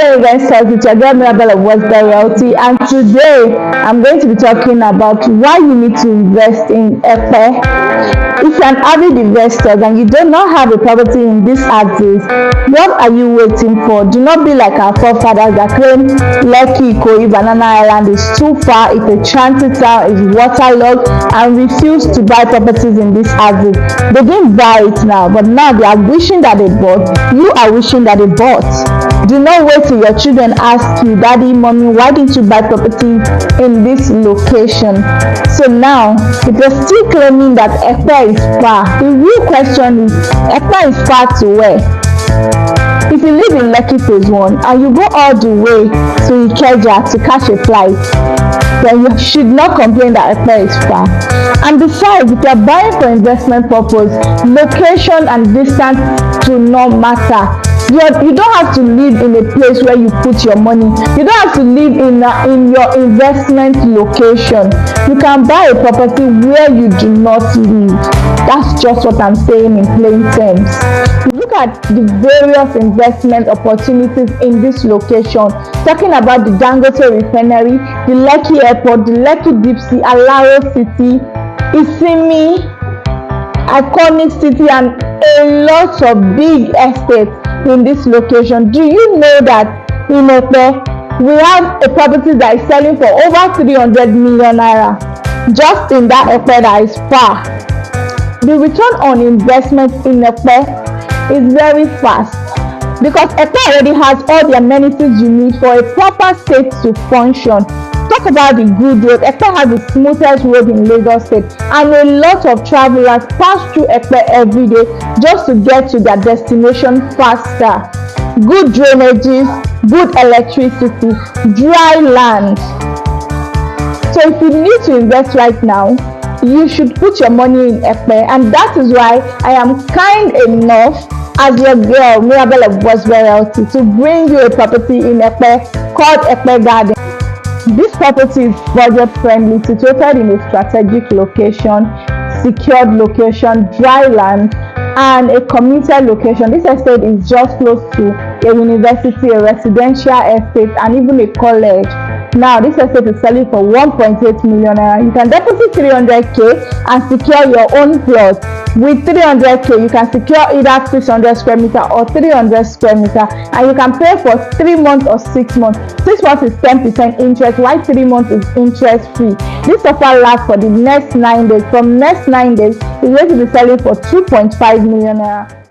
Hello investors, it's your girl Mirabel of Westbury Realty, and today I'm going to be talking about why you need to invest in Epe. If you're an avid investor and you do not have a property in this axis, what are you waiting for? Do not be like our forefathers that claim Lekki, Ikoyi, Banana Island is too far, it's a transit town, it's waterlogged, and refuse to buy properties in this axis. They didn't buy it now, but now they are wishing that they bought. You are wishing that they bought. Do not wait till your children ask you, Daddy, Mommy, why didn't you buy property in this location? So now, if you're still claiming that Epe is far, the real question is, Epe is far to where? If you live in Lekki Phase 1 and you go all the way to Ikeja to catch a flight, then you should not complain that Epe is far. And besides, if you're buying for investment purpose, location and distance do not matter. You don't have to live in a place where you put your money. You don't have to live in your investment location. You can buy a property where you do not live. That's just what I'm saying in plain terms. Look at the various investment opportunities in this location. Talking about the Dangote Refinery, the Lekki Airport, the Lekki Deep Sea, Alaro City, Isimi, Iconic City, and a lot of big estates in this location. Do you know that in Epe we have a property that is selling for over 300 million naira just in that Epe that is far? The return on investment in Epe is very fast because Epe already has all the amenities you need for a proper state to function. Talk about the good road. Epe has the smoothest road in Lagos State, and a lot of travelers pass through Epe every day just to get to their destination faster. Good drainages, good electricity, dry land. So if you need to invest right now, you should put your money in Epe, and that is why I am kind enough as your girl Mirabel of Westbury Realty to bring you a property in Epe called Epe Garden. This property is budget friendly, situated in a strategic location, secured location, dry land, and a commuter location. This estate is just close to a university, a residential estate, and even a college. Now, this estate is selling for 1.8 million naira. You can deposit 300k and secure your own plot. With 300k, you can secure either 600 square meter or 300 square meter, and you can pay for 3 months or 6 months. 6 months is 10% interest, while 3 months is interest free. This offer lasts for the next 9 days. From next 9 days, it's going to be selling for 2.5 million naira.